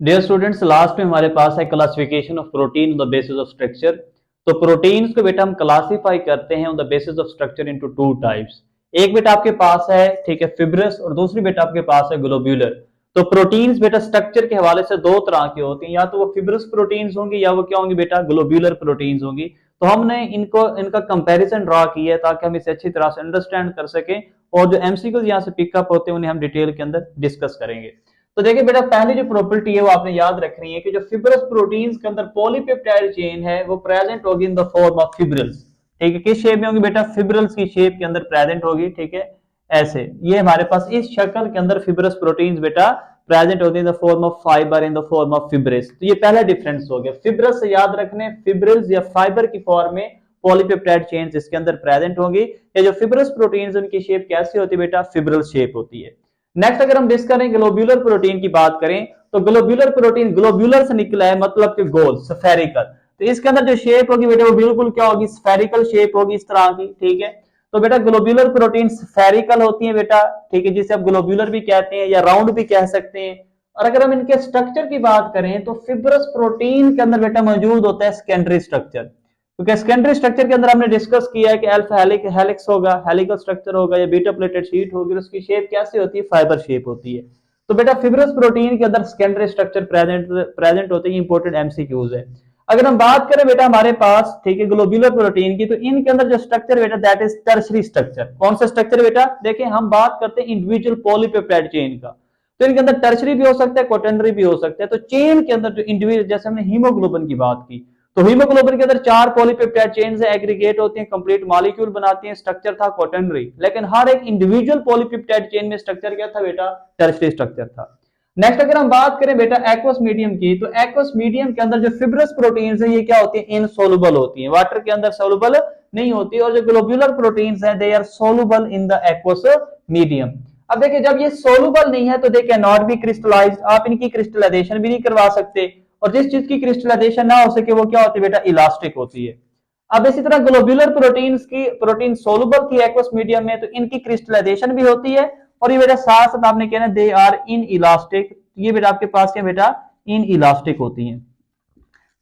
Dear students, last में हमारे पास है classification of protein on the basis of structure. तो प्रोटीन्स को बेटा हम क्लासीफाई करते हैं on the basis of structure into two types. एक बेटा आपके पास है, ठीक है, फिब्रस, और दूसरी बेटा आपके पास है ग्लोब्यूलर। तो प्रोटीन्स बेटा स्ट्रक्चर के हवाले से दो तरह की होती हैं, या तो वो फिब्रस प्रोटीन्स होंगी या वो क्या होंगी बेटा, ग्लोब्यूलर प्रोटीन्स होंगी। तो हमने इनका कंपैरिजन ड्रा किया है ताकि हम इसे अच्छी तरह से अंडरस्टैंड कर सकें, और जो एमसीक्यूज यहाँ से पिकअप होते हैं उन्हें हम डिटेल के अंदर डिस्कस करेंगे। तो देखिए बेटा, पहली जो प्रॉपर्टी है वो आपने याद रखनी है कि जो फिब्रस प्रोटीन्स के अंदर पॉलीपेप्टाइड चेन है वो प्रेजेंट होगी in the form of fibrils. ठीक है, किस शेप में होगी बेटा, फिब्रिल्स की शेप के अंदर प्रेजेंट होगी। ठीक है, ऐसे ये हमारे पास इस शक्ल के अंदर फिब्रस प्रोटीन्स बेटा प्रेजेंट होती है in the form of fibre, in the form of fibrous. तो ये पहला डिफरेंस हो गया। फिब्रस से याद रखने, फिब्रिल्स या फाइबर की फॉर्म में पॉलीपेप्टाइड चेन्स इसके अंदर प्रेजेंट होंगी। ये जो फिब्रस प्रोटीन्स उनकी शेप कैसी होती है बेटा, फिब्रिल शेप होती है। नेक्स्ट अगर हम डिस्कस करें ग्लोब्यूलर प्रोटीन की बात करें, तो ग्लोब्यूलर प्रोटीन ग्लोब्यूलर से निकला है, मतलब कि गोल, स्फेरिकल। तो इसके अंदर जो शेप होगी बेटा वो बिल्कुल क्या होगी, स्फेरिकल शेप होगी, इस तरह की। ठीक है, तो बेटा ग्लोब्यूलर प्रोटीन स्फेरिकल होती है बेटा। ठीक है, जिसे आप ग्लोब्यूलर भी कहते हैं या राउंड भी कह सकते हैं। और अगर हम इनके स्ट्रक्चर की बात करें तो फिब्रस प्रोटीन के अंदर बेटा मौजूद होता है सेकेंडरी स्ट्रक्चर। क्योंकि सेकेंडरी स्ट्रक्चर के अंदर हमने डिस्कस किया है कि अल्फा हेलिक्स होगा, हेलिकल स्ट्रक्चर होगा, या बीटा प्लेटेड शीट होगी, उसकी शेप कैसी होती है, फाइबर शेप होती है। तो बेटा फिब्रस प्रोटीन के अंदर सेकेंडरी स्ट्रक्चर प्रेजेंट होते हैं, इंपॉर्टेंट एमसीक्यूज है। अगर हम बात करें बेटा हमारे पास, ठीक है, ग्लोब्यूलर प्रोटीन की, तो इनके अंदर जो स्ट्रक्चर बेटा दैट इज टर्शरी स्ट्रक्चर। कौन सा स्ट्रक्चर बेटा, देखिए हम बात करते हैं इंडिविजुअल पॉलीपेप्टाइड चेन का, तो इनके अंदर टर्शरी भी हो सकता है, क्वाटर्नरी भी हो सकता है। तो चेन के अंदर जो इंडिविजुअल, जैसे हमने हीमोग्लोबिन की बात की, तो हीमोग्लोबिन के अंदर 4 पॉलीपेप्टाइड चेन से एग्रीगेट होती हैं, कंप्लीट मॉलिक्यूल बनाती हैं, स्ट्रक्चर था क्वाटर्नरी। लेकिन हर एक इंडिविजुअल पॉलीपेप्टाइड चेन में स्ट्रक्चर क्या था बेटा, टर्शरी स्ट्रक्चर था। नेक्स्ट अगर हम बात करें बेटा एक्वस मीडियम की, तो एक्वस मीडियम के अंदर जो फिब्रस प्रोटीन्स है ये क्या होती है, इनसोलुबल होती है, वाटर के अंदर सोलुबल नहीं होती। और जो ग्लोब्यूलर प्रोटीन्स है they are soluble in the aqueous medium. अब देखिए जब ये सोलुबल नहीं है तो they can not be crystallised, आप इनकी क्रिस्टलाइजेशन भी नहीं करवा सकते। और जिस चीज की क्रिस्टलाइजेशन ना हो सके वो क्या होती है बेटा, इलास्टिक होती है। अब इसी तरह ग्लोब्यूलर प्रोटीन्स की, प्रोटीन सोलुबल थी एक्वस मीडियम में, तो इनकी क्रिस्टलाइजेशन भी होती है। और ये बेटा साथ साथ आपने कहना दे आर इन इलास्टिक, ये बेटा आपके पास क्या बेटा, इन इलास्टिक होती हैं।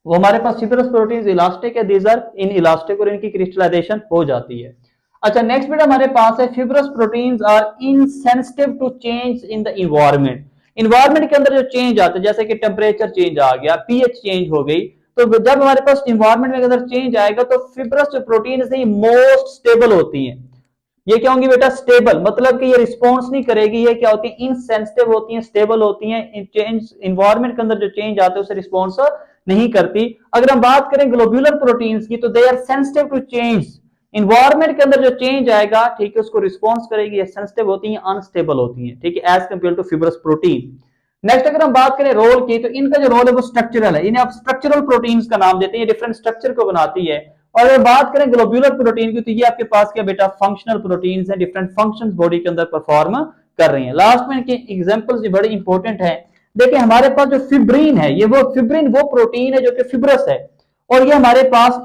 वो हमारे पास फिब्रस प्रोटीन्स इलास्टिक है, दीज आर इन इलास्टिक, और इनकी क्रिस्टलाइजेशन हो जाती है। अच्छा नेक्स्ट बेटा हमारे पास है fibrous proteins are insensitive to change in the environment. Environment के अंदर जो चेंज आते हैं, जैसे कि टेम्परेचर चेंज आ गया, पीएच चेंज हो गई, तो जब हमारे पास इन्वायरमेंट में अंदर चेंज आएगा तो फिब्रस जो प्रोटीन है मोस्ट स्टेबल होती हैं। ये क्या होंगी बेटा, स्टेबल, मतलब कि ये रिस्पॉन्स नहीं करेगी। ये क्या होती है, इनसेंसिटिव होती हैं, स्टेबल होती हैं, चेंज इन्वायरमेंट के अंदर जो चेंज आते हैं उसे रिस्पॉन्स नहीं करती। अगर हम बात करें ग्लोब्यूलर प्रोटीन्स की, तो they are sensitive to change, environment के अंदर जो चेंज आएगा, ठीक है, उसको रिस्पॉन्स करेगी, सेंसिटिव होती हैं, अनस्टेबल होती हैं, ठीक है, as compared to fibrous protein. Next अगर हम बात करें रोल की, तो इनका जो रोल है वो स्ट्रक्चरल है, इन्हें आप स्ट्रक्चरल प्रोटीन्स का नाम देते हैं, डिफरेंट स्ट्रक्चर को बनाती है। और अगर बात करें ग्लोब्यूलर प्रोटीन की, तो ये आपके पास क्या बेटा, फंक्शनल प्रोटीन्स हैं, डिफरेंट फंक्शंस बॉडी के अंदर परफॉर्म कर रही हैं। लास्ट में इनके एग्जांपल्स भी बड़े इंपॉर्टेंट हैं। देखिए हमारे पास जो फिब्रिन है, ये वो फिब्रिन वो प्रोटीन है जो कि फिब्रस है, और ये हमारे पास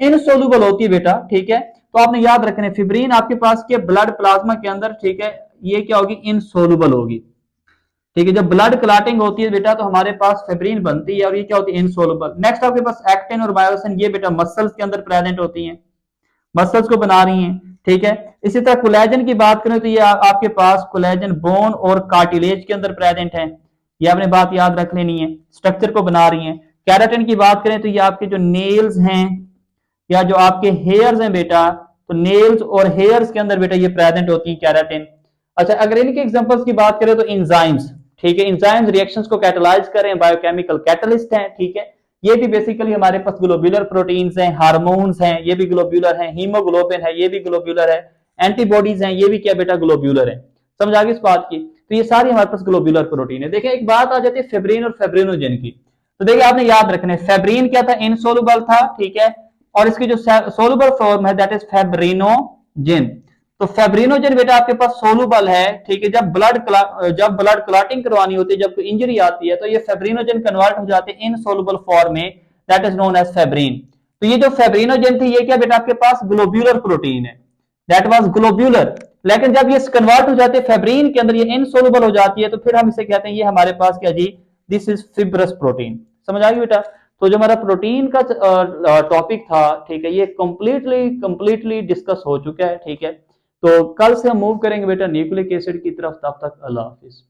इनसोल्यूबल होती है बेटा। ठीक है, तो आपने याद रखना है फिब्रिन आपके पास के ब्लड प्लाज्मा के अंदर, ठीक है, ये क्या होगी, इनसोल्यूबल होगी। ठीक है, जब ब्लड क्लॉटिंग होती है बेटा तो हमारे पास फेब्रिन बनती है, और ये क्या होती है, इनसोल्यूबल। नेक्स्ट आपके पास एक्टिन और मायोसिन, ये बेटा मसल्स के अंदर प्रेजेंट होती हैं, मसल्स को बना रही हैं। ठीक है, इसी तरह कोलेजन की बात करें तो ये आपके पास कोलेजन बोन और कार्टिलेज के अंदर प्रेजेंट है, ये आपने बात याद रख लेनी है, स्ट्रक्चर को बना रही है। कैराटिन की बात करें तो ये आपके जो नेल्स हैं या जो आपके हेयर्स हैं बेटा, तो नेल्स और हेयर्स के अंदर बेटा ये प्रेजेंट होती है कैराटिन। अच्छा अगर इनके एग्जांपल्स की बात करें तो एंजाइम्स, ठीक है, एंजाइम्स रिएक्शंस को कैटलाइज करें, बायोकेमिकल कैटलिस्ट हैं। ठीक है, ये भी बेसिकली हमारे पास ग्लोब्यूलर प्रोटीन्स हैं, हार्मोन्स हैं, ये भी ग्लोब्यूलर हैं, हीमोग्लोबिन है, ये भी ग्लोब्यूलर है, एंटीबॉडीज हैं, ये भी क्या बेटा, ग्लोब्यूलर है। समझ आ गई इस बात की, तो ये सारी हमारे पास ग्लोब्यूलर प्रोटीन है। देखिए एक बात आ जाती है फेब्रिन और फेब्रिनोजेन की, तो देखिए आपने याद रखना है फेब्रिन क्या था, इनसोल्युबल था, ठीक है, और इसकी जो सोलुबल फॉर्म है दैट इज फेब्रिनोजेन। तो फेब्रिनोजेन बेटा आपके पास सोलुबल है, ठीक है, जब ब्लड क्लॉटिंग करवानी होती है, जब कोई इंजरी आती है, तो ये फेब्रिनोजेन कन्वर्ट हो जाते हैं इनसोलुबल फॉर्म में, that is known as fibrin. तो ये जो फेब्रिनोजेन थी ये क्या बेटा आपके पास ग्लोब्यूलर प्रोटीन है, दैट वाज ग्लोब्यूलर। लेकिन जब ये कन्वर्ट हो जाते हैं फेब्रिन के अंदर, ये इनसोलुबल हो जाती है, तो फिर हम इसे कहते हैं ये हमारे पास क्या जी, दिस इज फिब्रस प्रोटीन। समझ आ गई बेटा? तो जो हमारा प्रोटीन का टॉपिक था, ठीक है, ये कंप्लीटली डिस्कस हो चुका है। ठीक है, तो कल से हम मूव करेंगे बेटा न्यूक्लिक एसिड की तरफ। तब तक अल्लाह हाफिज।